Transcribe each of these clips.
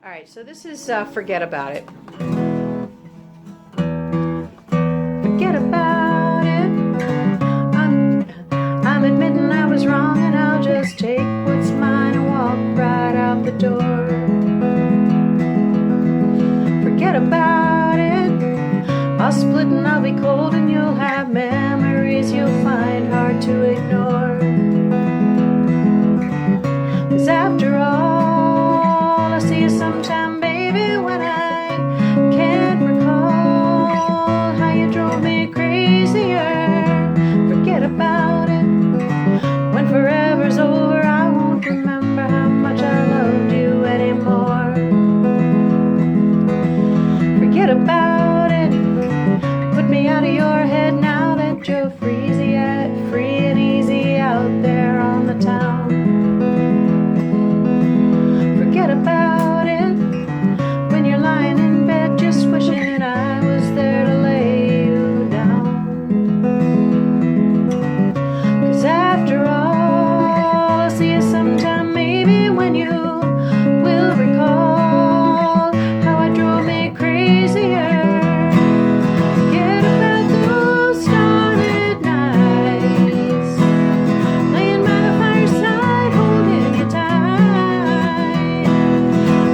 All right, so this is Forget About It. Forget about it. I'm admitting I was wrong, and I'll just take what's mine and walk right out the door. Forget about it. I'll split and I'll be cold, and you'll have memories you'll find hard to ignore. 'Cause after all, I'll see you sometime, baby, when I can't recall how you drove me crazier. Forget about it. When forever's over, I won't remember how much I loved you anymore. Forget about it. Put me out of your head now that you're free and easy out there on the town. Forget about it. When you're lying in bed just wishing I was there to lay you down. 'Cause after all, I'll see you sometime, maybe, when you will recall how I drove me crazier. Forget about those starlit nights, laying by the fireside, holding you tight.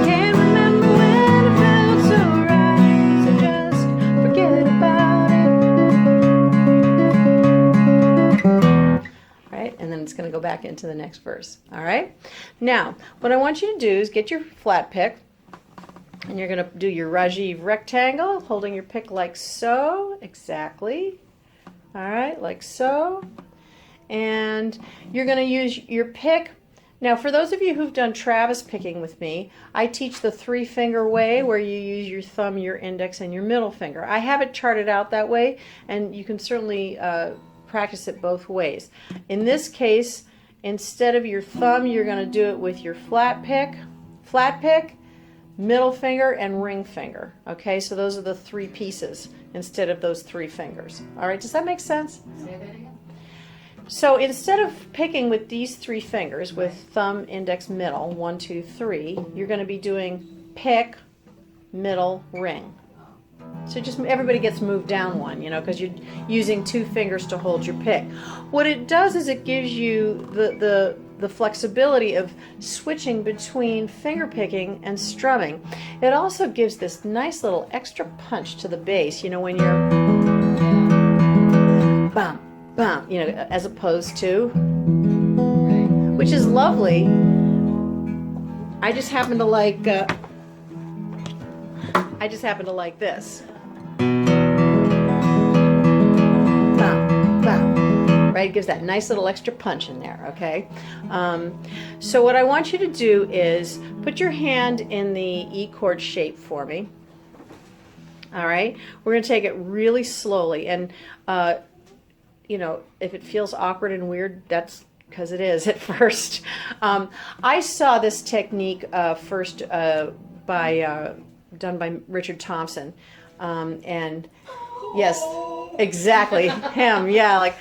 Can't remember when it felt so right, so just forget about it. All right, and then it's going to go back into the next verse. All right, now what I want you to do is get your flat pick, and you're going to do your Rajiv rectangle, holding your pick like so, exactly. All right, like so. And you're going to use your pick. Now, for those of you who've done Travis picking with me, I teach the 3-finger way, where you use your thumb, your index, and your middle finger. I have it charted out that way, and you can certainly practice it both ways. In this case, instead of your thumb, you're going to do it with your flat pick, middle finger, and ring finger. Okay, so those are the 3 pieces instead of those 3 fingers. All right, does that make sense? Say that again. So instead of picking with these 3 fingers, with thumb, index, middle, 1, 2, 3, you're going to be doing pick, middle, ring. So just everybody gets moved down one, because you're using 2 fingers to hold your pick. What it does is it gives you the flexibility of switching between finger picking and strumming. It also gives this nice little extra punch to the bass, when you're bum, bum, as opposed to, which is lovely. I just happen to like this. Bum, bum. Right? It gives that nice little extra punch in there, okay? So what I want you to do is put your hand in the E chord shape for me. All right? We're going to take it really slowly, and if it feels awkward and weird, that's because it is at first. I saw this technique first done by Richard Thompson, and yes, exactly him. Yeah, like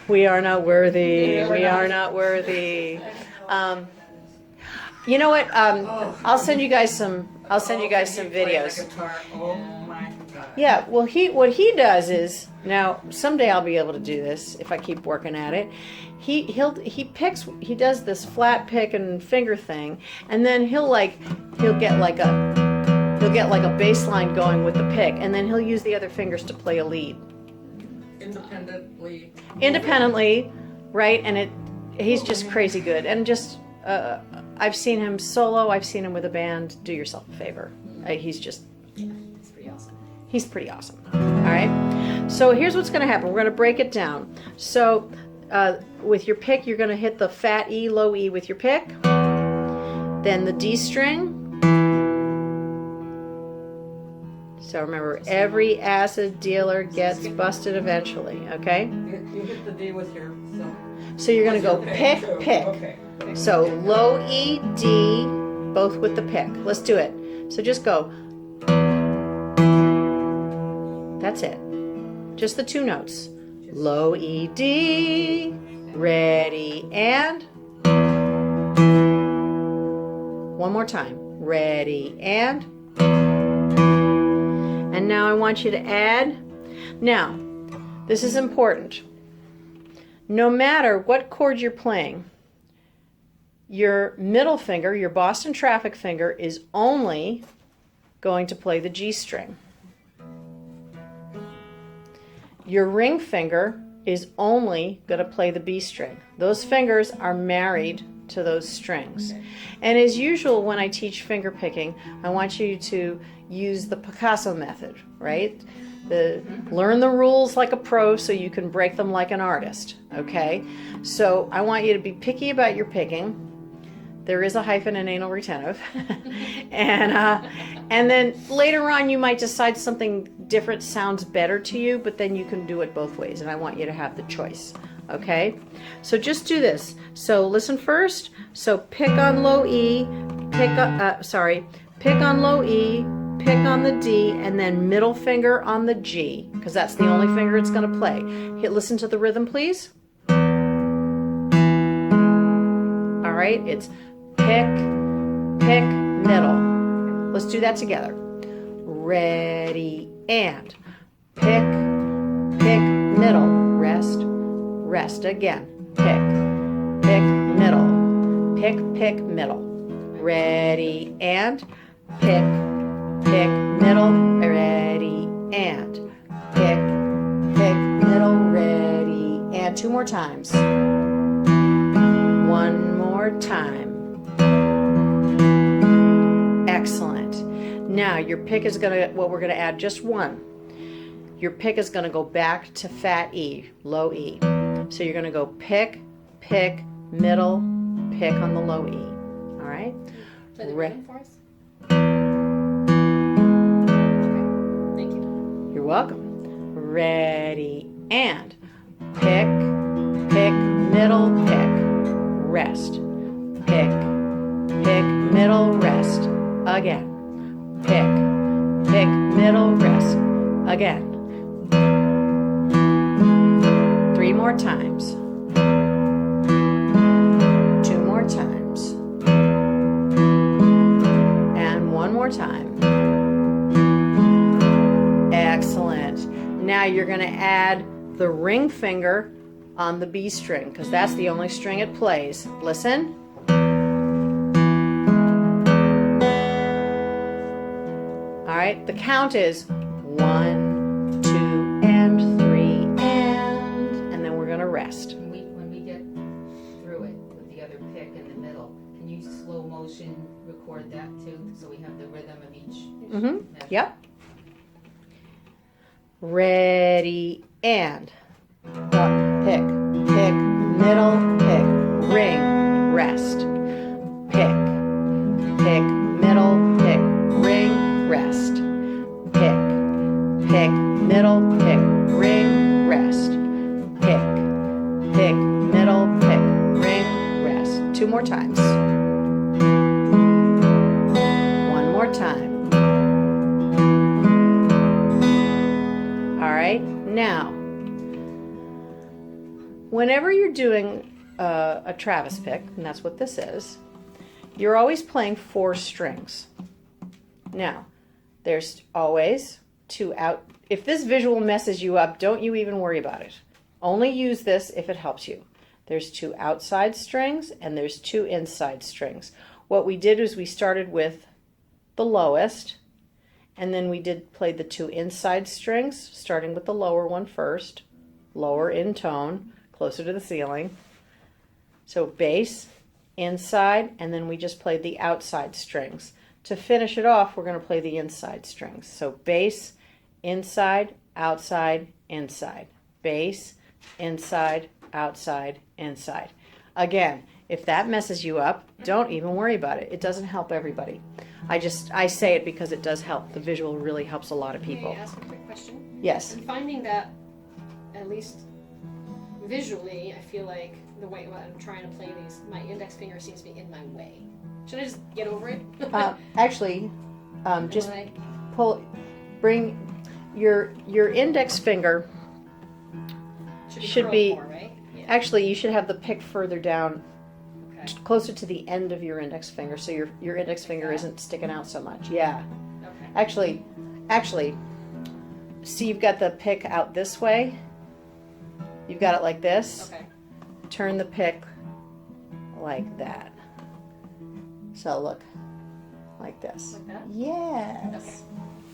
we are not worthy. We are not worthy. You know what? I'll send you guys some. I'll send you guys some videos. Oh my God. Yeah, well, what he does is, now someday I'll be able to do this if I keep working at it. He does this flat pick and finger thing, and then he'll get like a bass line going with the pick, and then he'll use the other fingers to play a lead. Independently, right? And he's just crazy good, and just I've seen him solo. I've seen him with a band. Do yourself a favor. He's pretty awesome. He's pretty awesome. All right. So here's what's going to happen. We're going to break it down. So with your pick, you're going to hit the fat E, low E with your pick. Then the D string. So remember, every acid dealer gets busted eventually. Okay. You hit the D with your thumb. So you're going to go pick, pick. Okay. So low E, D, both with the pick. Let's do it. So just go. That's it. Just the 2 notes. Low E, D, ready, and one more time. Ready, and now I want you to add. Now, this is important. No matter what chord you're playing, your middle finger, your Boston traffic finger, is only going to play the G string. Your ring finger is only going to play the B string. Those fingers are married to those strings. And as usual, when I teach finger picking, I want you to use the Picasso method, right? Learn the rules like a pro so you can break them like an artist, okay? So I want you to be picky about your picking. There is a hyphen in anal retentive. And then later on you might decide something different sounds better to you, but then you can do it both ways, and I want you to have the choice, okay? So just do this. So listen first. So pick on low E, pick on low E, pick on the D, and then middle finger on the G, because that's the only finger it's going to play. Listen to the rhythm, please. All right, it's pick, pick, middle. Let's do that together. Ready, and pick, pick, middle, rest, rest again. Pick, pick, middle, pick, pick, middle. Ready, and pick, pick, middle, ready, and pick, pick, middle, ready, and two more times. One more time. Excellent. Now your pick is we're gonna add just one. Your pick is gonna go back to fat E, low E. So you're gonna go pick, pick, middle, pick on the low E. All right? Play the rhythm for us. Thank you. You're welcome. Ready, and pick, pick, middle, pick, rest. Pick, pick, middle, rest. Again. Pick, pick, middle, rest. Again. 3 more times. 2 more times. And 1 more time. Excellent. Now you're going to add the ring finger on the B string, because that's the only string it plays. Listen. All right, the count is 1, 2, and 3, and then we're going to rest. When we get through it with the other pick in the middle, can you slow motion record that too, so we have the rhythm of each? Mm-hmm. Yep. Ready, and pick, pick, middle, pick, ring, rest. Pick, pick, middle, pick, ring, rest. Pick, pick, middle, pick, ring, rest. Pick, pick, middle, pick, ring, rest. 2 more times. 1 more time. All right, now, whenever you're doing a Travis pick, and that's what this is, you're always playing 4 strings. Now, there's always 2 out. If this visual messes you up, don't you even worry about it. Only use this if it helps you. There's 2 outside strings and there's 2 inside strings. What we did is we started with the lowest, and then we played the 2 inside strings, starting with the lower one first, lower in tone, closer to the ceiling. So bass, inside, and then we just played the outside strings. To finish it off, we're going to play the inside strings. So bass, inside, outside, inside. Bass, inside, outside, inside. Again, if that messes you up, don't even worry about it. It doesn't help everybody. I say it because it does help. The visual really helps a lot of people. May I ask a quick question? Yes. I'm finding that, at least visually, I feel like the way I'm trying to play these, my index finger seems to be in my way. Should I just get over it? Actually, just bring your index finger should be more, right? Yeah. actually, you should have the pick further down. Okay. closer to the end of your index finger, so your index finger isn't sticking out so much. Yeah. Okay. Actually, see, you've got the pick out this way. You've got it like this. Okay. Turn the pick like that. So look, like this. Like that? Yes. Okay. That's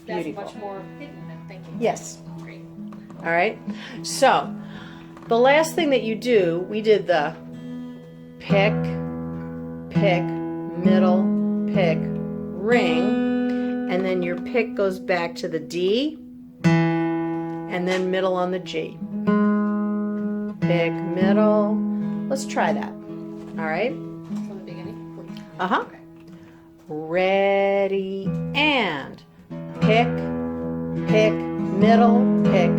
Beautiful. much more hidden then. Thank you. Yes. Great. All right. So the last thing that you do, we did the pick, middle, pick, ring, and then your pick goes back to the D, and then middle on the G. Pick, middle. Let's try that. All right. From the beginning. Uh-huh. Okay. Ready, and pick, middle, pick,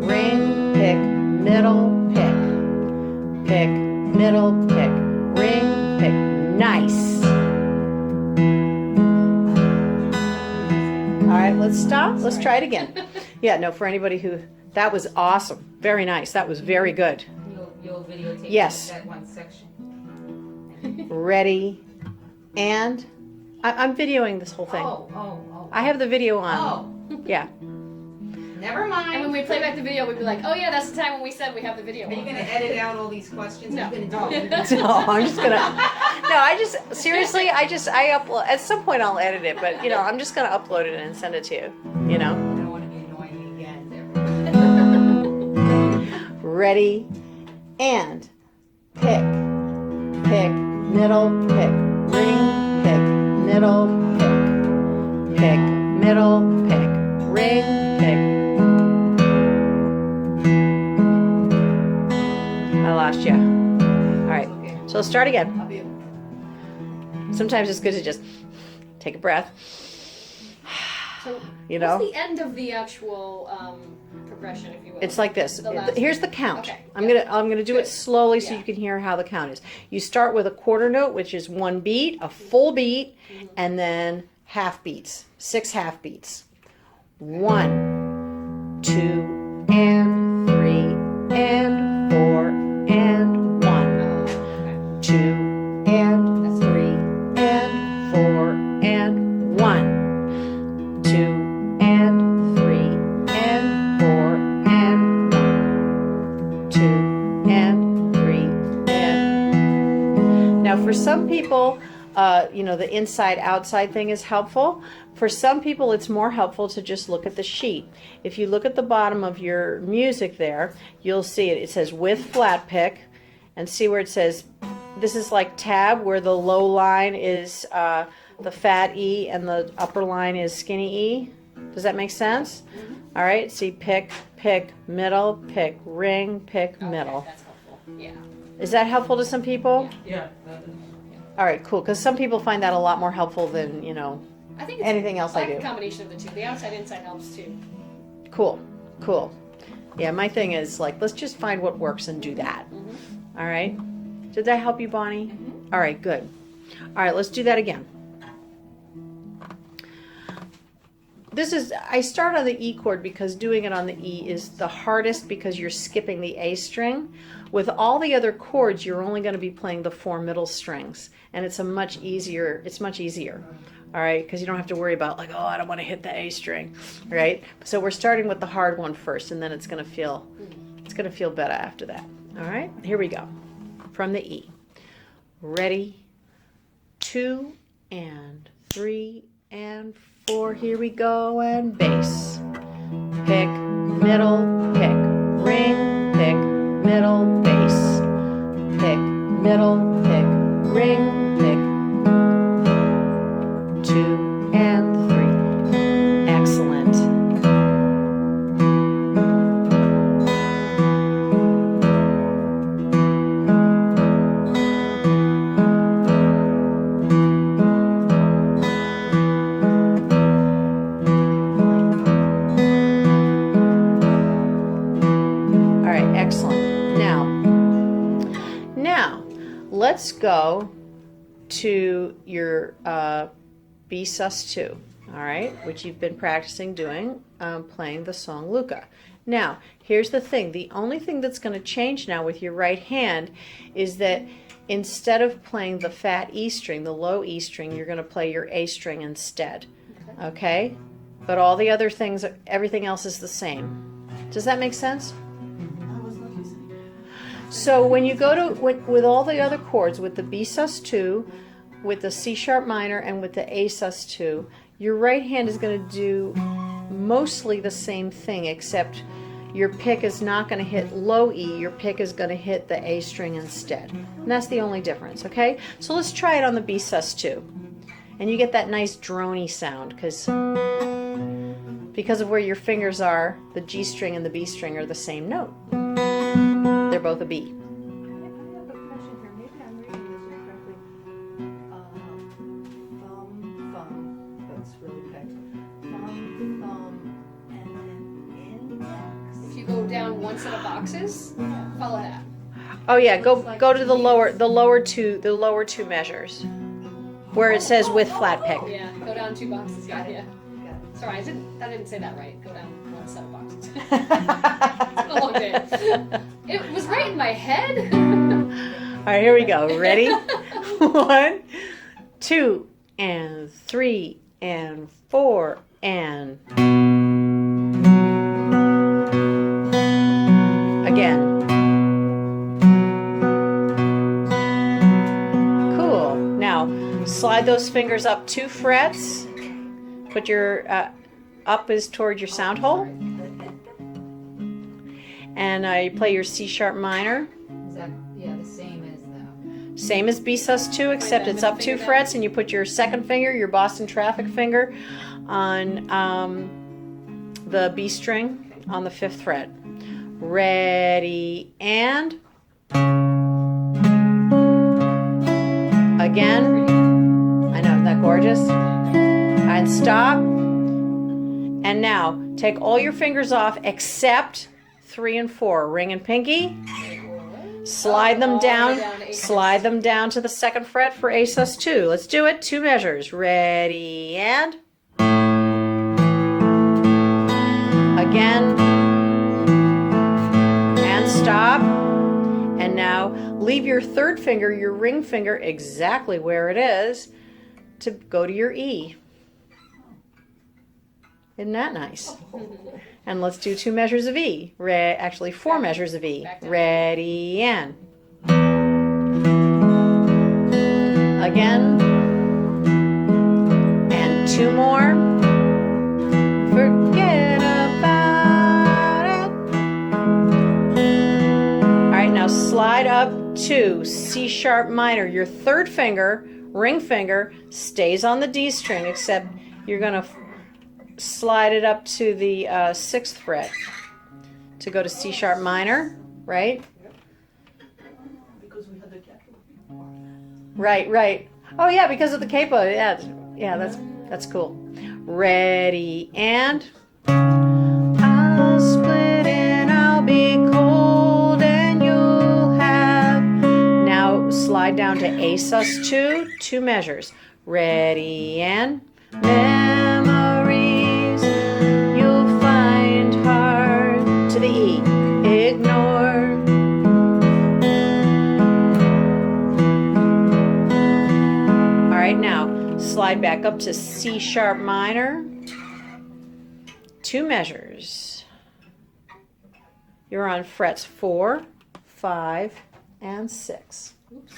ring, pick, middle, pick, middle, pick, ring, pick. Nice. All right, let's stop. Let's try it again. Yeah, no, for anybody who, that was awesome. Very nice. That was very good. You'll videotape Yes. that one section. Ready, and I'm videoing this whole thing. Oh. I have the video on. Oh, Yeah. never mind. And when we play back the video, we'd be like, oh yeah, that's the time when we said we have the video. Are you going to edit out all these questions? No. Are you going to do No, I'm just gonna. No, seriously, I upload. At some point, I'll edit it, but I'm just gonna upload it and send it to you. I don't want to be annoying me again. Ready, and pick, middle, pick, ring, pick, middle, pick, middle, pick, ring, pick. I lost you. All right, Okay. so let's start again. I'll be Sometimes it's good to just take a breath. So You know? what's the end of the actual progression, if you will? It's like this. The last Here's the one. count. Okay. I'm Yep. gonna do it Good. slowly so Yeah. you can hear how the count is. You start with a quarter note, which is one beat, a full beat, and then half beats. 6 half beats. 1, 2, and 3, and 4, and 1, Okay. 2, and 3, and 4, and 1, 2, and 3, and 4, and 1, 2, and 3, and. Now, for some people, the inside-outside thing is helpful. For some people, it's more helpful to just look at the sheet. If you look at the bottom of your music there, you'll see it. It says with flat pick, and see where it says, this is like tab, where the low line is the fat E and the upper line is skinny E. Does that make sense? All right, see pick, middle, pick, ring, pick, middle. Okay, that's helpful. Yeah. Is that helpful to some people? Yeah. That is. All right, cool, because some people find that a lot more helpful than, I think it's anything else I like do. a combination of the two. The outside inside helps too. Cool. Yeah, my thing is like, let's just find what works and do that. All right? Did that help you, Bonnie? All right, good. All right, let's do that again. I start on the E chord because doing it on the E is the hardest because you're skipping the A string. With all the other chords, you're only going to be playing the 4 middle strings, and it's much easier. All right, because you don't have to worry about like, oh, I don't want to hit the A string, right? So we're starting with the hard one first, and then it's going to feel better after that. All right, here we go. From the E. Ready, 2 and 3 and 4. Here we go, and bass. Pick, middle, pick, ring, pick, middle, bass. Pick, middle, pick, ring, pick. 2 and 3. Excellent. All right, excellent. Now, let's go to your B sus2, all right, which you've been practicing doing, playing the song Luca. Now, here's the thing. The only thing that's going to change now with your right hand is that instead of playing the fat E string, the low E string, you're going to play your A string instead. Okay? But all the other things, everything else is the same. Does that make sense? I was not listening. So when you go to, with all the other chords, with the B sus2, with the C sharp minor, and with the A sus2, your right hand is going to do mostly the same thing, except your pick is not going to hit low E, your pick is going to hit the A string instead. And that's the only difference, okay? So let's try it on the B sus2. And you get that nice drony sound because of where your fingers are, the G string and the B string are the same note. They're both a B. I have a question here. Maybe I'm reading this incorrectly. Thumb, that's really picked. Thumb, and then index. If you go down one set of boxes, follow that. Oh yeah, go to the lower two measures, where it says with flat pick. Yeah, go down 2 boxes. Yeah, yeah. Got it. Sorry, I didn't say that right. Go down 1 set of boxes. It's been a long day. It was right in my head. All right, here we go. Ready? 1, 2, and 3, and 4, and again. Cool. Now slide those fingers up 2 frets. Put your up is toward your sound hole. And you play your C sharp minor. Is that, yeah, the same as the, Same as B sus2, except it's up 2 frets, and you put your second finger, your Boston traffic finger, on the B string on the 5th fret. Ready, and again. I know, isn't that gorgeous? And stop. And now take all your fingers off except 3 and 4, ring and pinky. Slide them down. Slide them down to the 2nd fret for A sus2. Let's do it. 2 measures. Ready, and again. And stop. And now leave your 3rd finger, your ring finger, exactly where it is to go to your E. Isn't that nice? And let's do 2 measures of E. Actually, 4 measures of E. Ready, and again. And 2 more. Forget about it. All right, now slide up to C sharp minor. Your 3rd finger, ring finger, stays on the D string, except you're going to slide it up to the 6th fret to go to C sharp minor, right? Because we had the capo. Right. Oh yeah, because of the capo. Yeah, that's cool. Ready, and I'll split and I'll be cold and you'll have. Now slide down to A sus2, 2 measures. Ready, and memories you'll find hard to the E. Ignore. All right, now slide back up to C sharp minor. 2 measures. You're on frets 4, 5, and 6. Oops.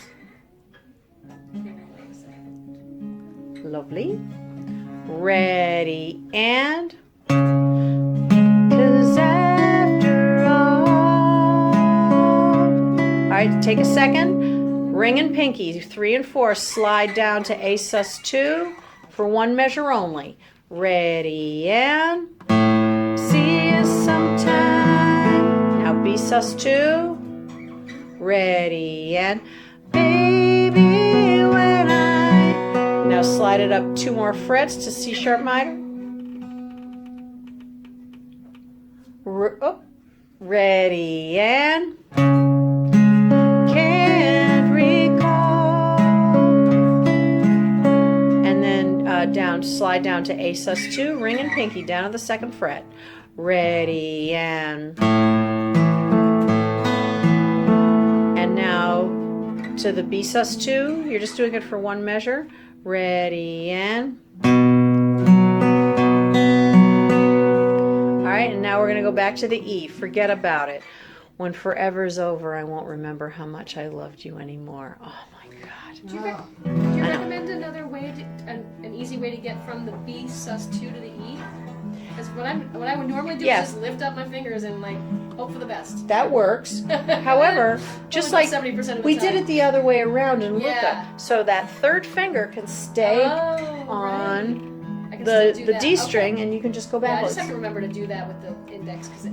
Lovely. Ready, and 'cause after all right, take a second, ring and pinky, 3 and 4, slide down to A sus2 for 1 measure only. Ready, and see you sometime. Now B sus2. Ready, and baby when now slide it up 2 more frets to C sharp minor. Ready, and can't recall. And then down, slide down to A sus2, ring and pinky down to the 2nd fret. Ready, and now to the B sus2. You're just doing it for one measure. Ready, and all right, and now we're going to go back to the E. Forget about it. When forever's over, I won't remember how much I loved you anymore. Oh my God. Do you, Oh. do you I know. recommend another way, an easy way to get from the B sus2 to the E? Because what I would normally do Yes. is just lift up my fingers and like hope for the best. That works. However, just Only like about 70% of the we time. did it the other way around and looked Yeah. up. So that third finger can stay Oh, on right. I can the still do that. D string, Okay. and you can just go Yeah, I backwards. just have to remember to do that with the index because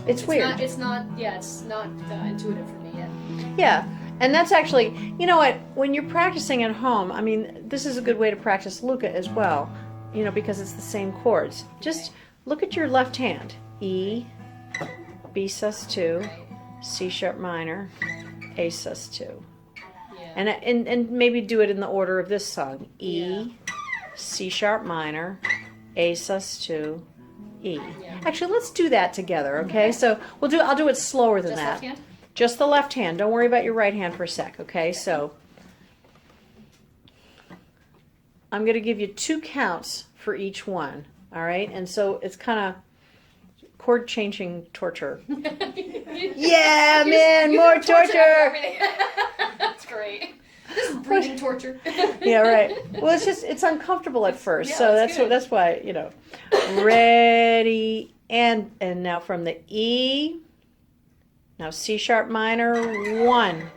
It's weird. it's not intuitive for me yet. Yeah. And that's actually, you know what, when you're practicing at home, I mean, this is a good way to practice Luca as well, you know, because it's the same chords. Just look at your left hand. E, B sus2, C sharp minor, A sus2. Yeah. And maybe do it in the order of this song. E, Yeah. C sharp minor, A sus2, E. Yeah. Actually, let's do that together, okay? So I'll do it slower than Just that. left hand? Just the left hand. Don't worry about your right hand for a sec, okay? So I'm going to give you 2 counts for each one, all right? And so it's kind of chord changing torture. Yeah, man, more torture. That's great. This is breathing torture. Yeah, right. Well, it's uncomfortable at first, Yeah, so that's good. that's why, you know. Ready, and now from the E. Now C sharp minor, 1,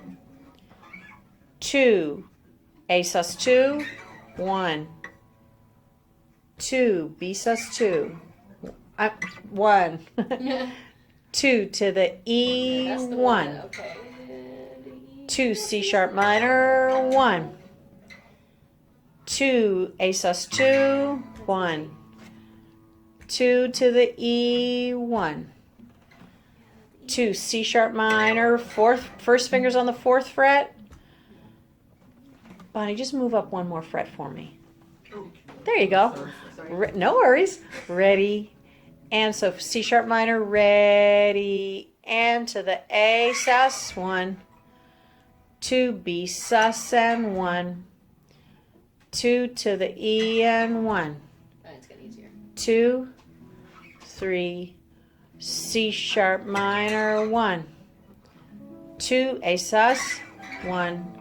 2, A sus2, 1, 2, B sus2, 1, 2 to the E, That's the 1, Okay. 2 C sharp minor, 1, 2 A sus2, 1, 2 to the E, 1, 2 C sharp minor, first finger's on the 4th fret. Bonnie, just move up 1 more fret for me. There you go. No worries. Ready, and so C sharp minor, ready, and to the A sus, 1, 2 B sus and 1, 2 to the E and 1, It's getting easier. 2, 3, C sharp minor, 1, 2 A sus, 1,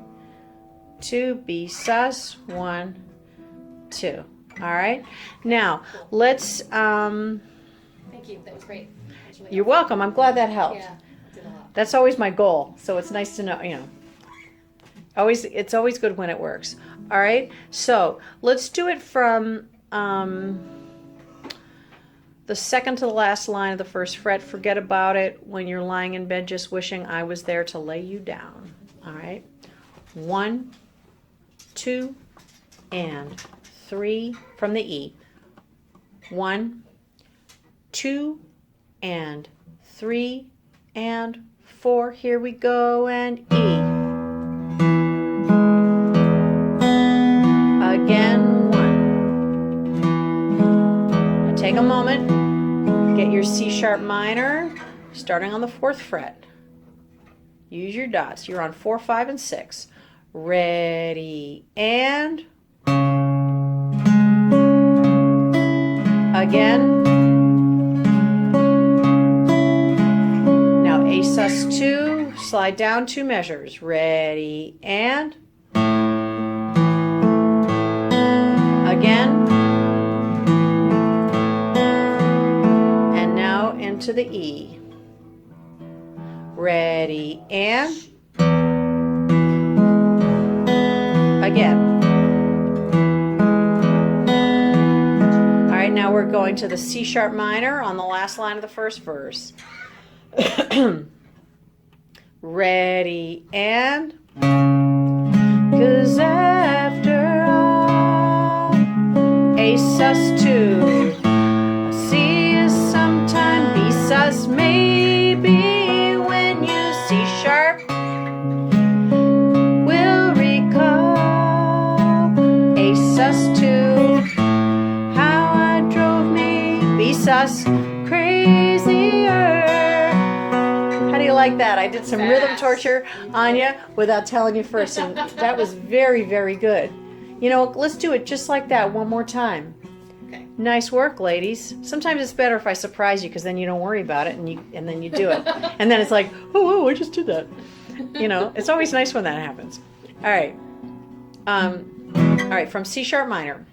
2 B sus, 1, 2. All right. Now let's. Thank you. That was great. That was really You're welcome. I'm glad that helped. Yeah, it did a lot. That's always my goal. So it's nice to know. You know. It's always good when it works. All right. So let's do it from. The second to the last line of the first fret. Forget about it when you're lying in bed just wishing I was there to lay you down. All right. 1, 2, and 3 from the E. 1, 2, and 3, and 4. Here we go, and E. Again, 1. Now take a moment. Get your C sharp minor, starting on the 4th fret. Use your dots. You're on 4, 5, and 6. Ready, and again. Now A sus2, slide down 2 measures. Ready, and again. And now into the E. Ready, and again. All right, now we're going to the C sharp minor on the last line of the first verse. Ready, and 'cause after all, A sus2, C is sometime, B sus maybe when you C sharp will recall A sus2, how I drove me B sus crazier. How do you like that? I did some rhythm Fast. torture on you without telling you first, and that was very, very good. You know, let's do it just like that one more time. Okay. Nice work, ladies. Sometimes it's better if I surprise you, because then you don't worry about it, and then you do it, and then it's like, oh, I just did that. You know, it's always nice when that happens. All right. All right, from C sharp minor.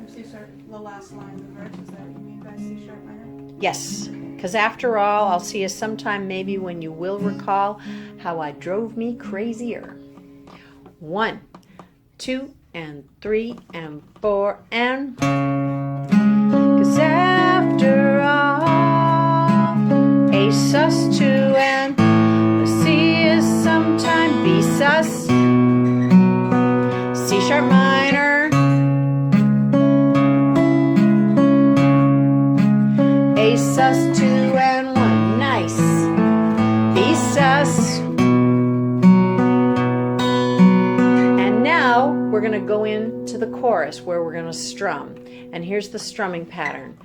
C sharp, the last line of the verse, is that what you mean by C sharp minor? Yes, because after all, I'll see you sometime maybe when you will recall how I drove me crazier. 1, 2, and 3, and 4, and 'cause after all, A sus 2 and the C is sometime B sus, C sharp minor, A sus 2 and 1, nice, B sus. And now we're going to go into the chorus where we're going to strum. And here's the strumming pattern.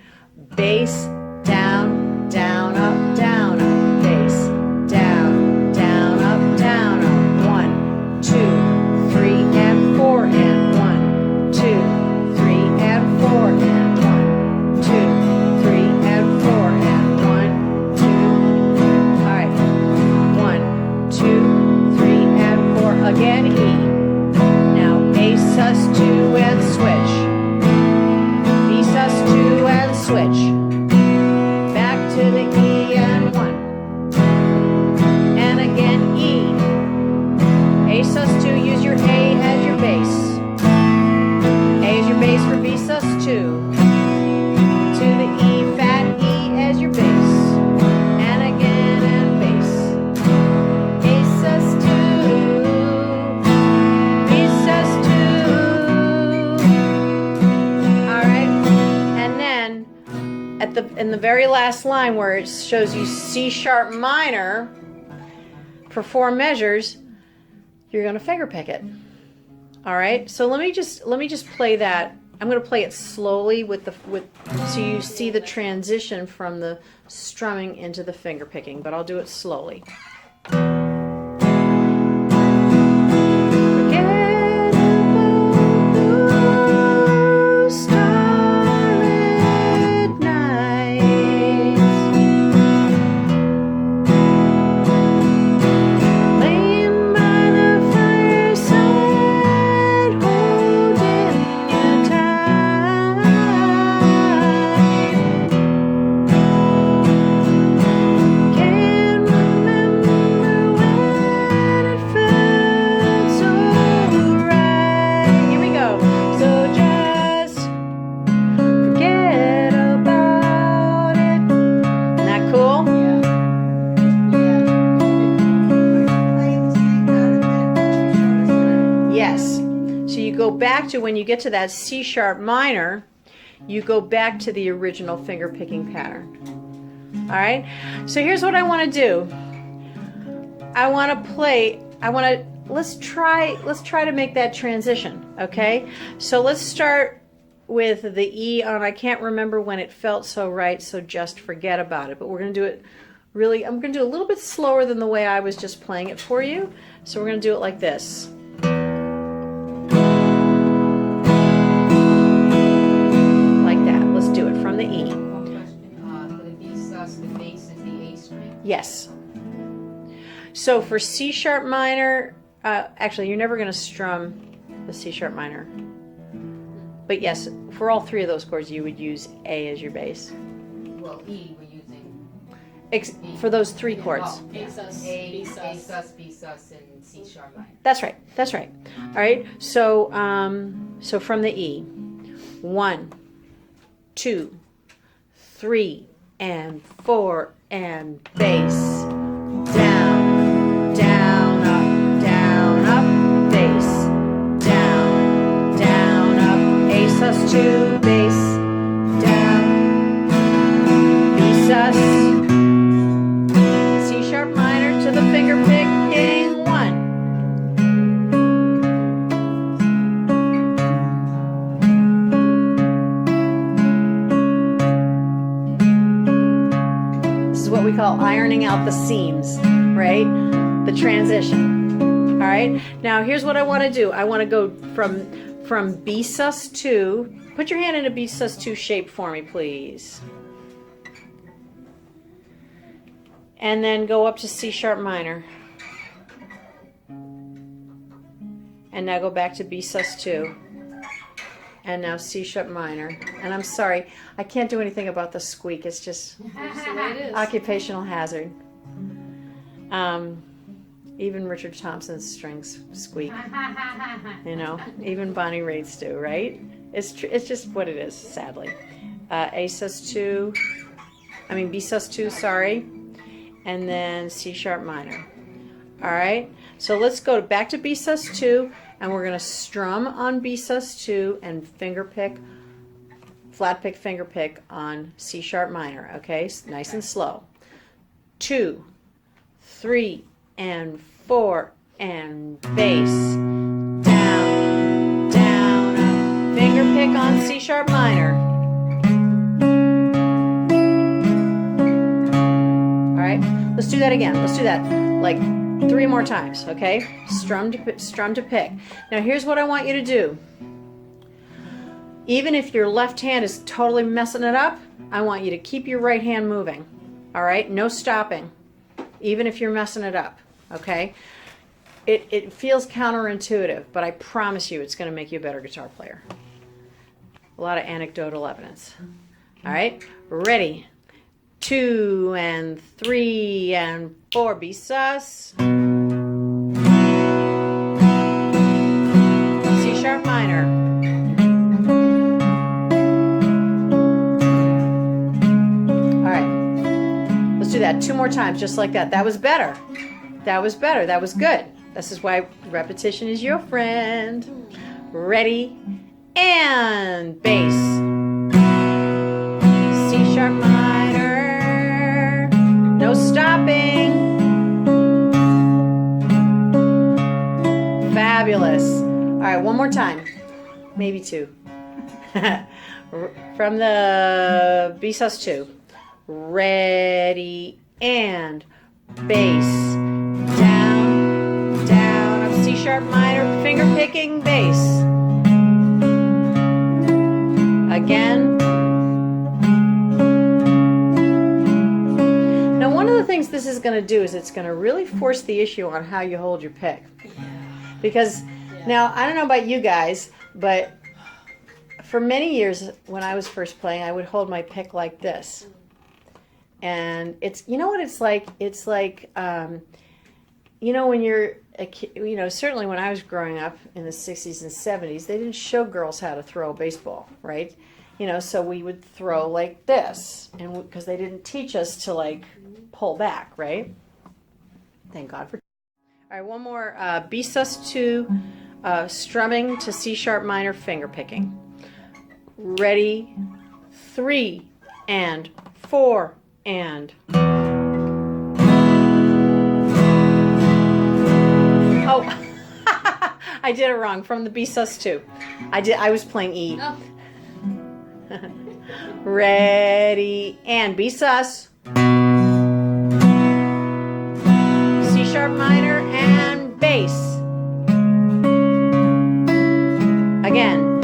Bass, down, down, up, down, up. Bass, down, down, up, down, up. 1, 2, 3, and 4, and 1, 2, 3, and 4, and 1, 2, 3, and 4, and 1, 2. All right. 1, 2, 3, and 4. Again, E. Now A sus 2 and switch. B sus 2 and switch. Back to the E and 1. And again E. A sus 2, use your A as your bass. A is your bass for B sus 2. To the E, fat E as your bass. And again and bass. A sus 2. B sus 2. Alright. And then in the very last line where it shows you C sharp minor for 4 measures, you're going to finger pick it. All right. So let me just play that. I'm going to play it slowly so you see the transition from the strumming into the finger picking, but I'll do it slowly. Forget about those starlit nights. Laying by the fireside, holding you tight. Can't remember when it felt so right. Here we go. So just forget about it. Isn't that cool? Playing the same pattern that you showed us today. Yes. So you go back to, when you get to that C sharp minor, you go back to the original finger picking pattern. All right. So here's what I want to do. Let's try to make that transition. Okay. So let's start with the E on I can't remember when it felt so right, so just forget about it. But we're going to do it really, I'm going to do it a little bit slower than the way I was just playing it for you. So we're going to do it like this. Like that. Let's do it from the E. One question, for the B sus, the bass is the A string. Yes. So for C sharp minor, actually you're never going to strum the C sharp minor. But yes, for all 3 of those chords you would use A as your bass. Well, E we're using. For those 3 chords. Oh, yeah. A sus, B A sus. sus, B sus, and C sharp minor. That's right. That's right. All right. So so from the E, 1, 2, 3, and 4, and bass. Down, down, up, bass. Down, down, up, A sus 2, bass. Down, B sus. C sharp minor to the finger picking 1. we call ironing out the seams, right? The transition. All right. Now here's what I want to do. I want to go from B sus2. Put your hand in a B sus2 shape for me, please. And then go up to C sharp minor. And now go back to B sus2. And now C sharp minor. And I'm sorry, I can't do anything about the squeak. It's just That's the way it is. occupational hazard. Even Richard Thompson's strings squeak. You know, even Bonnie Raitt's do, right? It's just what it is, sadly. B sus2, sorry. And then C sharp minor. All right, so let's go back to B sus2, and we're going to strum on B sus2 and finger pick, flat pick, finger pick on C sharp minor, okay? Nice and slow. 2, 3, and 4, and bass. Down, down, up. Finger pick on C sharp minor. All right, let's do that again. Let's do that like 3 more times, okay? Strum to pick. Now here's what I want you to do. Even if your left hand is totally messing it up, I want you to keep your right hand moving. All right? No stopping. Even if you're messing it up, okay? It feels counterintuitive, but I promise you it's going to make you a better guitar player. A lot of anecdotal evidence. All right? Ready? 2 and 3 and 4. B sus. C sharp minor. All right. Let's do that 2 more times, just like that. That was better. That was better. That was good. This is why repetition is your friend. Ready? And bass. C sharp minor. No stopping. Fabulous. All right, one more time. Maybe 2. From the B sus2. Ready and bass. Down, down. Up C sharp minor, finger picking, bass. Again. Now, one of the things this is going to do is it's going to really force the issue on how you hold your pick. Because now, I don't know about you guys, but for many years when I was first playing, I would hold my pick like this. And it's, you know what it's like? It's like, you know, when you're a kid, you know, certainly when I was growing up in the 60s and 70s, they didn't show girls how to throw a baseball, right? You know, so we would throw like this, and because they didn't teach us to like pull back, right? Thank God for. All right, one more B sus2, strumming to C sharp minor, finger picking. Ready, 3 and 4 and. Oh, I did it wrong. From the B sus2. I was playing E. Oh. Ready and B sus. C sharp minor and bass. Again.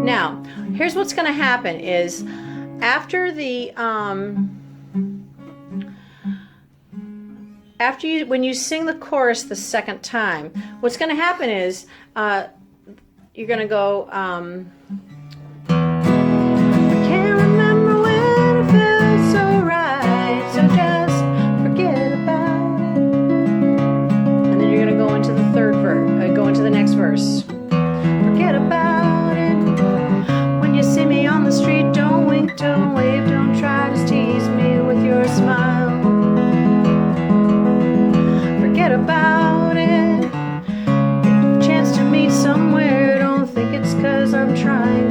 Now, here's what's going to happen is after the when you sing the chorus the second time, what's going to happen is you're going to go, I can't remember when it felt so right, so just forget about it. And then you're going to go into the third verse, go into the next verse. Forget about it. When you see me on the street, don't wink, don't wave, don't try to tease me with your smile. About it, chance to meet somewhere, don't think it's 'cause I'm trying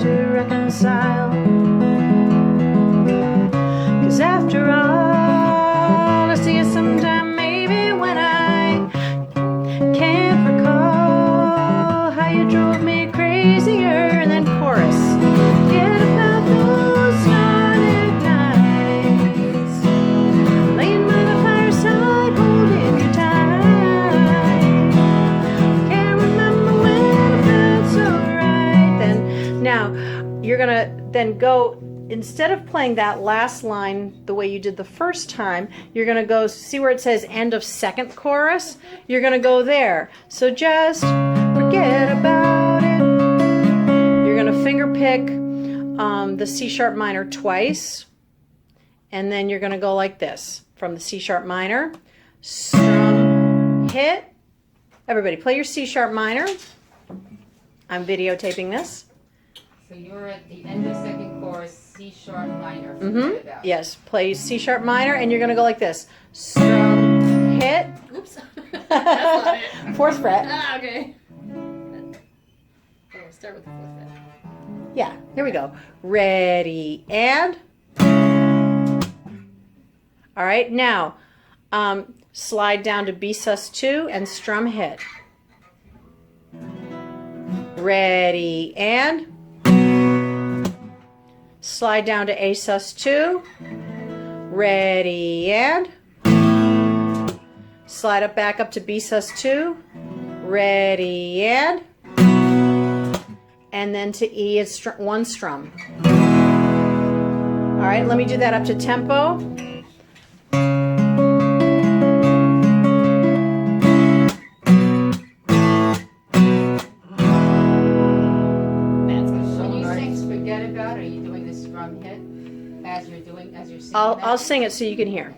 then go, instead of playing that last line the way you did the first time, you're going to go, see where it says end of second chorus? You're going to go there. So just forget about it. You're going to finger pick the C sharp minor twice, and then you're going to go like this from the C sharp minor, strum, hit. Everybody play your C sharp minor. I'm videotaping this. So you're at the end of second chorus, C sharp minor. Forget about it. Yes, play C sharp minor, and you're going to go like this. Strum, hit. Oops. That's not it. Fourth fret. Ah, okay. Okay, start with the fourth fret. Yeah, here we go. Ready, and. All right, now slide down to B sus2 and strum hit. Ready, and. Slide down to A sus2. Ready, and. Slide up back up to B sus2. Ready, and. And then to E is one strum. All right, let me do that up to tempo. When you sing forget about it, are you doing the strum hit as you're singing? I'll sing it so you can hear.